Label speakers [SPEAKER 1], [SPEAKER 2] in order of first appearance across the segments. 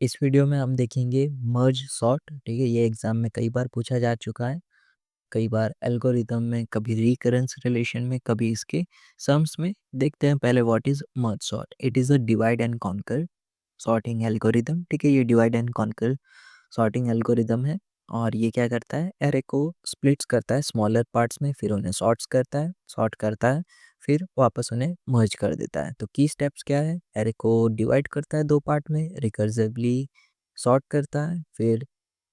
[SPEAKER 1] इस वीडियो में हम देखेंगे मर्ज सॉर्ट। ठीक है, ये एग्जाम में कई बार पूछा जा चुका है, कई बार एल्गोरिदम में, कभी रिकरेंस रिलेशन में, कभी इसके सम्स में। देखते हैं पहले what is merge sort. It is a divide and conquer sorting algorithm. ठीक है, ये divide and conquer sorting algorithm है और ये क्या करता है, एरे को स्प्लिट्स करता है स्मॉलर पार्ट्स में, फिर उन्हें सॉर्ट करता है, फिर वापस उन्हें मर्ज कर देता है। तो की स्टेप्स क्या है, एरे को डिवाइड करता है दो पार्ट में, रिकर्सिवली सॉर्ट करता है, फिर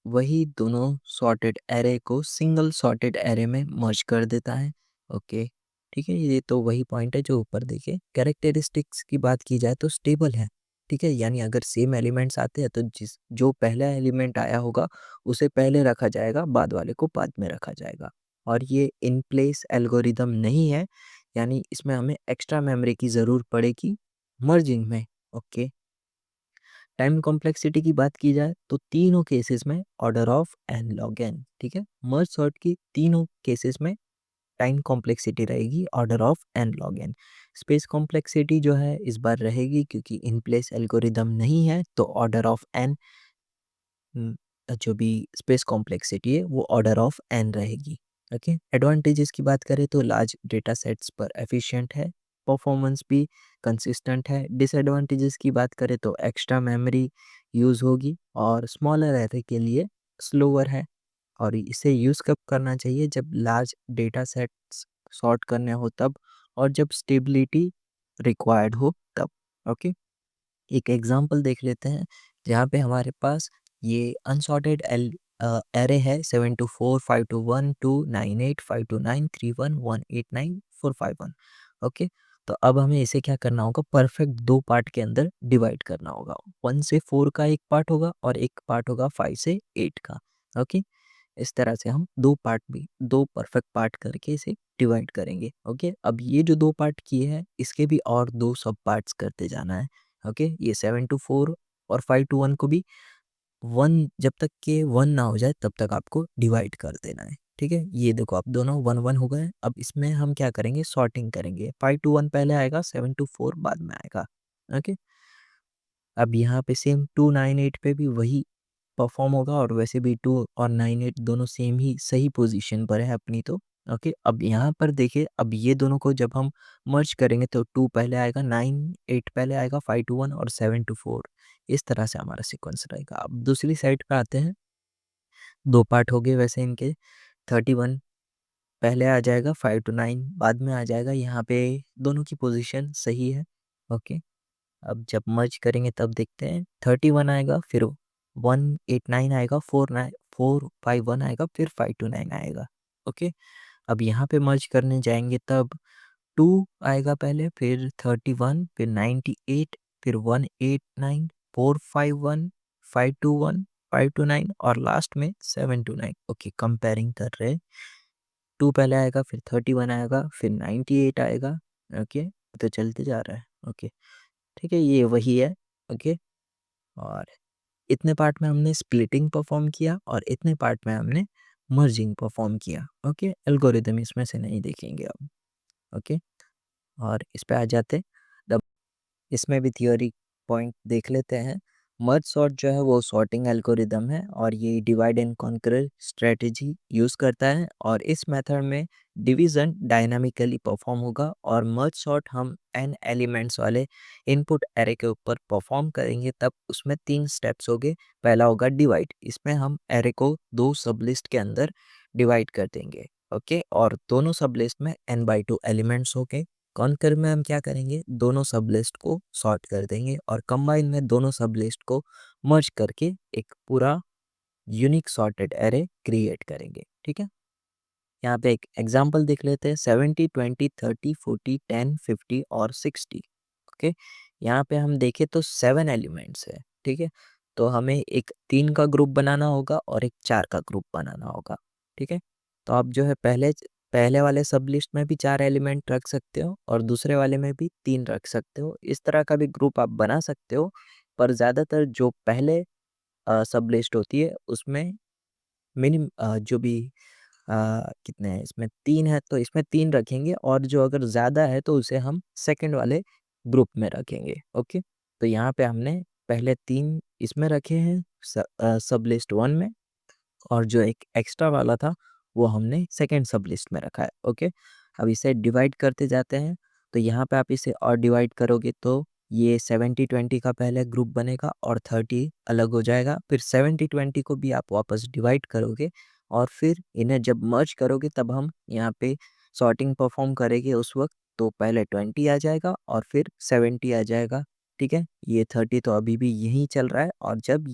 [SPEAKER 1] वही दोनों सॉर्टेड एरे को सिंगल सॉर्टेड एरे में मर्ज कर देता है। ओके, ठीक है, ये तो वही पॉइंट है जो ऊपर देखे। कैरेक्टरिस्टिक्स की बात की जाए तो स्टेबल है। ठीक है, यानी अगर सेम एलिमेंट्स आते हैं तो जिस जो पहला एलिमेंट आया होगा उसे पहले रखा जाएगा, बाद वाले को बाद में रखा जाएगा। और ये इन प्लेस एल्गोरिदम नहीं है, यानी इसमें हमें एक्स्ट्रा मेमोरी की ज़रूर पड़ेगी मर्जिंग में। ओके, टाइम कॉम्प्लेक्सिटी की बात की जाए तो तीनों केसेस में order of n log n. ठीक है, मर्ज सॉर्ट की तीनों केसेस में टाइम कॉम्प्लेक्सिटी रहेगी order of n log n. Space complexity जो है इस बार रहेगी, क्योंकि इन प्लेस एल्गोरिदम नहीं है, तो ऑर्डर ऑफ एन जो भी स्पेस कॉम्प्लेक्सिटी है वो ऑर्डर ऑफ एन रहेगी। ओके, एडवांटेजेस की बात करें तो लार्ज डेटा सेट्स पर एफिशिएंट है, परफॉर्मेंस भी कंसिस्टेंट है। डिसएडवांटेजेस की बात करें तो एक्स्ट्रा मेमोरी यूज़ होगी और स्मॉलर एरे के लिए स्लोअर है। और इसे यूज़ कब करना चाहिए, जब लार्ज डेटा सेट्स सॉर्ट करने हो तब, और जब स्टेबिलिटी रिक्वायर्ड हो तब। ओके, एक एग्जांपल देख लेते हैं जहाँ पे हमारे पास ये अनसॉर्टेड एरे है 724 521 298 529 31 189 451। ओके, तो अब हमें इसे क्या करना होगा, परफेक्ट दो पार्ट के अंदर डिवाइड करना होगा। 1 से 4 का एक पार्ट होगा और एक पार्ट होगा 5 से 8 का। ओके, इस तरह से हम दो पार्ट भी, दो परफेक्ट पार्ट करके इसे डिवाइड करेंगे। ओके, अब ये जो दो पार्ट किए हैं इसके भी और दो सब पार्ट्स करते जाना है। ओके, ये 7 to 4 और 5 to 1 को भी 1, जब तक के 1 ना हो जाए तब तक आपको डिवाइड कर देना है। ठीक है, ये देखो अब दोनों 1 1 हो गए। अब इसमें हम क्या करेंगे, सॉर्टिंग करेंगे। 5 to 1 पहले आएगा, 7 to 4 बाद में आएगा। ओके, अब यहाँ पे सेम 298 पे भी वही परफॉर्म होगा, और वैसे भी 2 और 98 दोनों सेम ही सही पोजीशन पर है अपनी तो। ओके, अब यहाँ पर देखिए, अब ये दोनों को जब हम मर्ज करेंगे तो 2 पहले आएगा, 9 8 पहले आएगा, 5 to 1 और 7 to 4। इस तरह से हमारा सीक्वेंस रहेगा। अब दूसरी साइड पे आते हैं, दो पार्ट हो गए वैसे इनके। 31 पहले आ जाएगा, 5 to 9 बाद में आ जाएगा। यहाँ पे दोनों की पोजीशन सही है। ओके, अब जब मर्ज करेंगे तब देखते हैं, 31 आएगा, फिर 189 आएगा, 451 आएगा, फिर 5 to 9 आएगा। ओके, अब यहाँ पे मर्ज करने जाएंगे तब 2 आएगा पहले, फिर 31, फिर 98, फिर 189, 451, 5 to 1, 5 to 9 और लास्ट में 7 to 9। ओके, कंपेयरिंग कर रहे हैं, 2 पहले आएगा, फिर 31 आएगा, फिर 98 आएगा। ओके, तो चलते जा रहा है। ओके, ठीक है, ये वही है। ओके, और इतने पार्ट में हमने स्प्लिटिंग परफॉर्म किया और इतने पार्ट में हमने मर्जिंग परफॉर्म किया। ओके, एल्गोरिदम इसमें से नहीं देखेंगे अब। ओके, और इस पे आ जाते हैं। इसमें भी थियोरी पॉइंट देख लेते हैं। मर्ज सॉर्ट जो है वो सॉर्टिंग एल्गोरिदम है और ये divide and conquer strategy use करता है, और इस मेथड में डिवीज़न डायनामिकली परफॉर्म होगा। और मर्ज सॉर्ट हम n एलिमेंट्स वाले इनपुट एरे के ऊपर परफॉर्म करेंगे, तब उसमें 3 स्टेप्स होंगे। पहला होगा डिवाइड, इसमें हम एरे को दो सब लिस्ट के अंदर डिवाइड कर देंगे। ओके, और दोनों सब लिस्ट में n/2 एलिमेंट्स होंगे। कॉन्कर में हम क्या करेंगे, दोनों सब लिस्ट को सॉर्ट कर देंगे और कंबाइन में दोनों सब लिस्ट को मर्ज करके एक पूरा यूनिक सॉर्टेड एरे क्रिएट करेंगे। ठीक है, यहाँ पे एक एग्जांपल देख लेते हैं। 70 20 30 40 10 50 और 60। ओके, यहाँ पे हम देखें तो 7 एलिमेंट्स है। ठीक है, तो हमें एक 3 का ग्रुप बनाना होगा और एक 4 का ग्रुप बनाना होगा। ठीक है, तो आप जो है पहले वाले सब लिस्ट में भी 4 एलिमेंट रख सकते हो और दूसरे वाले में भी 3 रख सकते हो। इस तरह का भी ग्रुप आप बना सकते हो, पर ज़्यादातर जो पहले सब लिस्ट होती है उसमें जो भी कितने हैं इसमें, 3 है तो इसमें 3 रखेंगे, और जो अगर ज़्यादा है तो उसे हम सेकंड वाले ग्रुप में रखेंगे। ओके, तो यहाँ पे हमने पहले 3 इसमें रखे हैं सब लिस्ट 1 में, और जो एक एक्स्ट्रा वाला था वो हमने सेकंड सब लिस्ट में रखा है। ओके, अब इसे डिवाइड करते जाते हैं। तो यहाँ पे आप इसे और डिवाइड करोगे तो ये 70-20 का पहले ग्रुप बनेगा और 30 अलग हो जाएगा। फिर 70-20 को भी आप वापस डिवाइड करोगे और फिर इन्हें जब मर्ज करोगे तब हम यहाँ पे सॉर्टिंग परफॉर्म करेंगे उस वक्त। तो पहले 20 आ जाएगा और फिर 70 आ जाएगा। ठीक है, ये 30 तो अभी भी यहीं चल रहा है, और जब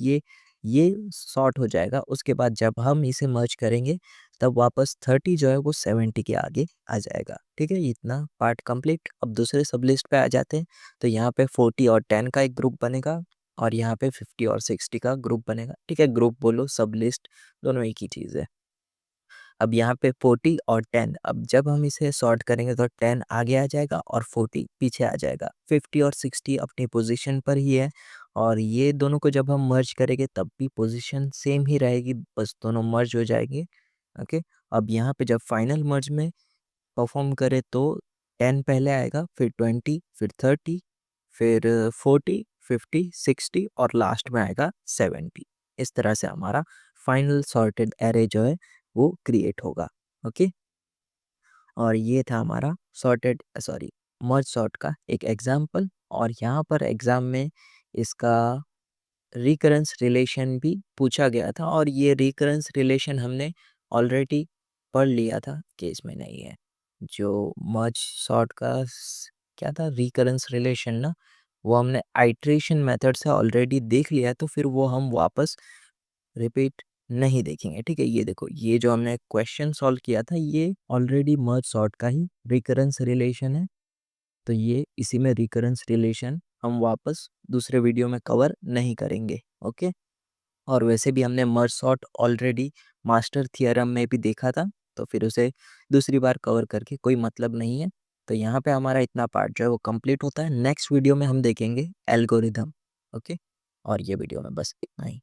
[SPEAKER 1] ये सॉर्ट हो जाएगा उसके बाद जब हम इसे मर्ज करेंगे तब वापस 30 जो है वो 70 के आगे आ जाएगा। ठीक है, इतना पार्ट कंप्लीट। अब दूसरे सब लिस्ट पे आ जाते हैं। तो यहाँ पे 40 और 10 का एक ग्रुप बनेगा, और यहाँ पे 50 और 60 का ग्रुप बनेगा। ठीक है, ग्रुप बोलो सब लिस्ट दोनों एक ही चीज़ है। अब यहाँ पे 40 और 10, अब जब हम इसे सॉर्ट करेंगे तो 10 आगे आ जाएगा और 40 पीछे आ जाएगा। 50 और 60 अपनी पोजीशन पर ही है, और ये दोनों को जब हम मर्ज करेंगे तब भी पोजीशन सेम ही रहेगी, बस दोनों मर्ज हो जाएंगे। ओके, अब यहाँ पे जब फाइनल मर्ज में परफॉर्म करे तो 10 पहले आएगा, फिर 20, फिर 30, फिर 40, 50, 60 और लास्ट में आएगा 70। इस तरह से हमारा फाइनल सॉर्टेड एरे जो है वो क्रिएट होगा। ओके, और ये था हमारा सॉर्टेड सॉरी मर्ज सॉर्ट का एक एग्जाम्पल। और यहाँ पर एग्जाम में इसका रिकरेंस रिलेशन भी पूछा गया था, और ये रिकरेंस रिलेशन हमने ऑलरेडी पढ़ लिया था कि इसमें नहीं है। जो मर्ज सॉर्ट का क्या था रिकरेंस रिलेशन ना, वो हमने आइट्रेशन मेथड से ऑलरेडी देख लिया, तो फिर वो हम वापस रिपीट नहीं देखेंगे। ठीक है, ये देखो, ये जो हमने क्वेश्चन सॉल्व किया था ये ऑलरेडी मर्ज सॉर्ट का ही रिकरेंस रिलेशन है। तो ये इसी में रिकरेंस रिलेशन हम वापस दूसरे वीडियो में कवर नहीं करेंगे। ओके, और वैसे भी हमने merge sort already master theorem में भी देखा था, तो फिर उसे दूसरी बार कवर करके कोई मतलब नहीं है। तो यहाँ पे हमारा इतना पार्ट जो है वो कंप्लीट होता है। नेक्स्ट वीडियो में हम देखेंगे एल्गोरिदम। ओके, और ये वीडियो में बस इतना ही।